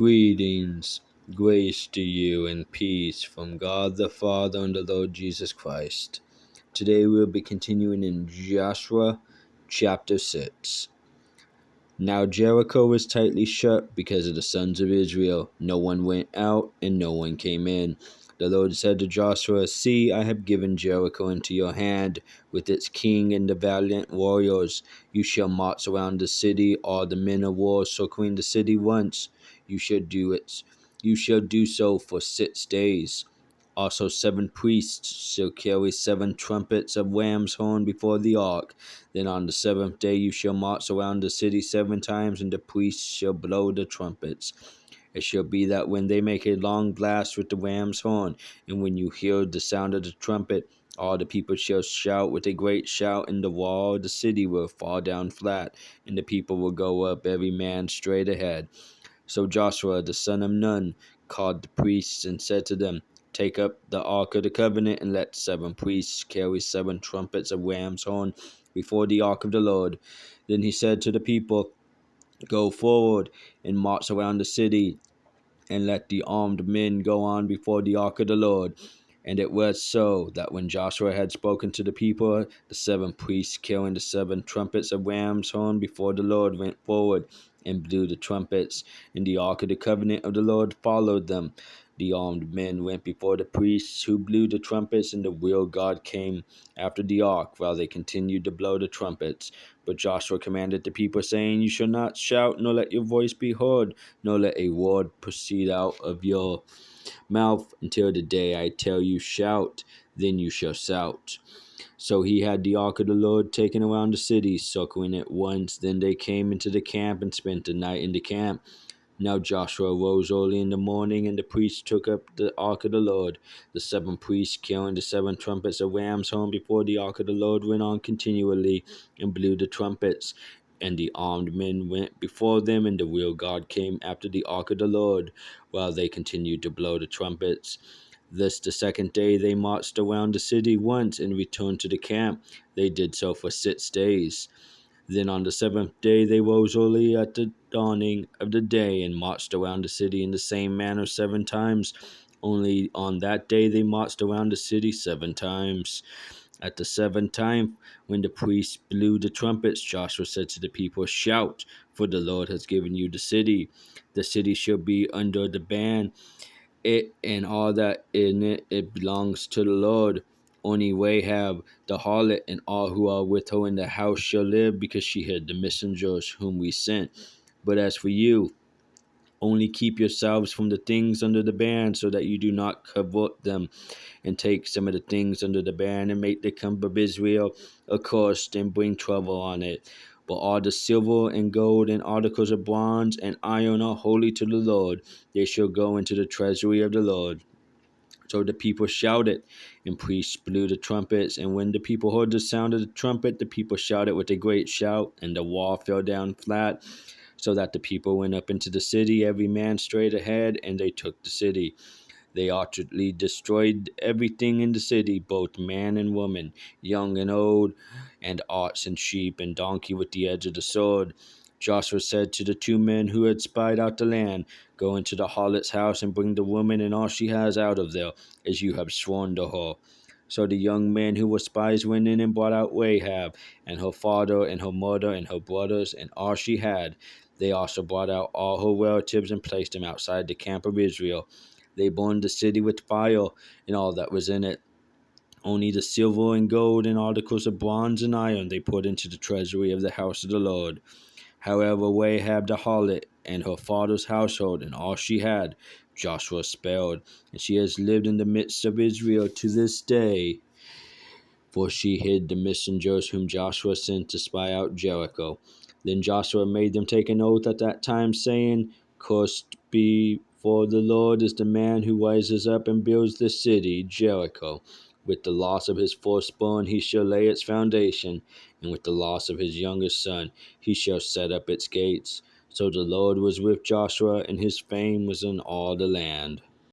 Greetings, grace to you, and peace from God the Father and the Lord Jesus Christ. Today we'll be continuing in Joshua chapter 6. Now Jericho was tightly shut because of the sons of Israel. No one went out and no one came in. The Lord said to Joshua, See, I have given Jericho into your hand, with its king and the valiant warriors. You shall march around the city, all the men of war circling the city once. You shall do it. You shall do so for 6 days. Also 7 priests shall carry 7 trumpets of ram's horn before the ark. Then on the 7th day you shall march around the city 7 times, and the priests shall blow the trumpets. It shall be that when they make a long blast with the ram's horn, and when you hear the sound of the trumpet, all the people shall shout with a great shout, and the wall of the city will fall down flat, and the people will go up every man straight ahead. So Joshua the son of Nun called the priests and said to them, Take up the ark of the covenant, and let 7 priests carry 7 trumpets of ram's horn before the ark of the Lord. Then he said to the people, Go forward and march around the city, and let the armed men go on before the ark of the Lord. And it was so that when Joshua had spoken to the people, the 7 priests carrying the 7 trumpets of ram's horn before the Lord went forward and blew the trumpets, and the ark of the covenant of the Lord followed them. The armed men went before the priests who blew the trumpets, and the real God came after the ark while they continued to blow the trumpets. But Joshua commanded the people, saying, You shall not shout, nor let your voice be heard, nor let a word proceed out of your mouth until the day I tell you, Shout, then you shall shout. So he had the ark of the Lord taken around the city, circling it once. Then they came into the camp and spent the night in the camp. Now Joshua rose early in the morning, and the priests took up the ark of the Lord. The 7 priests carrying the 7 trumpets of ram's horn before the ark of the Lord went on continually and blew the trumpets. And the armed men went before them, and the real God came after the ark of the Lord, while they continued to blow the trumpets. This the 2nd day they marched around the city once and returned to the camp. They did so for 6 days. Then on the 7th day they rose early at the dawning of the day and marched around the city in the same manner 7 times. Only on that day they marched around the city 7 times. At the 7th time, when the priests blew the trumpets, Joshua said to the people, Shout, for the Lord has given you the city. The city shall be under the ban, it and all that in it belongs to the Lord. Only Rahab the harlot and all who are with her in the house shall live, because she hid the messengers whom we sent. But as for you, only keep yourselves from the things under the ban, so that you do not covet them, and take some of the things under the ban, and make the camp of Israel accursed, and bring trouble on it. But all the silver and gold and articles of bronze and iron are holy to the Lord. They shall go into the treasury of the Lord. So the people shouted, and priests blew the trumpets. And when the people heard the sound of the trumpet, the people shouted with a great shout, and the wall fell down flat, so that the people went up into the city, every man straight ahead, and they took the city. They utterly destroyed everything in the city, both man and woman, young and old, and ox and sheep and donkey with the edge of the sword. Joshua said to the 2 men who had spied out the land, Go into the harlot's house and bring the woman and all she has out of there, as you have sworn to her. So the young men who were spies went in and brought out Rahab, and her father, and her mother, and her brothers, and all she had. They also brought out all her relatives and placed them outside the camp of Israel. They burned the city with fire and all that was in it. Only the silver and gold and articles of bronze and iron they put into the treasury of the house of the Lord. However, Rahab the harlot and her father's household and all she had, Joshua spared, and she has lived in the midst of Israel to this day. For she hid the messengers whom Joshua sent to spy out Jericho. Then Joshua made them take an oath at that time, saying, Cursed be, for the Lord is the man who rises up and builds the city, Jericho. With the loss of his firstborn he shall lay its foundation, and with the loss of his youngest son he shall set up its gates. So the Lord was with Joshua, and his fame was in all the land.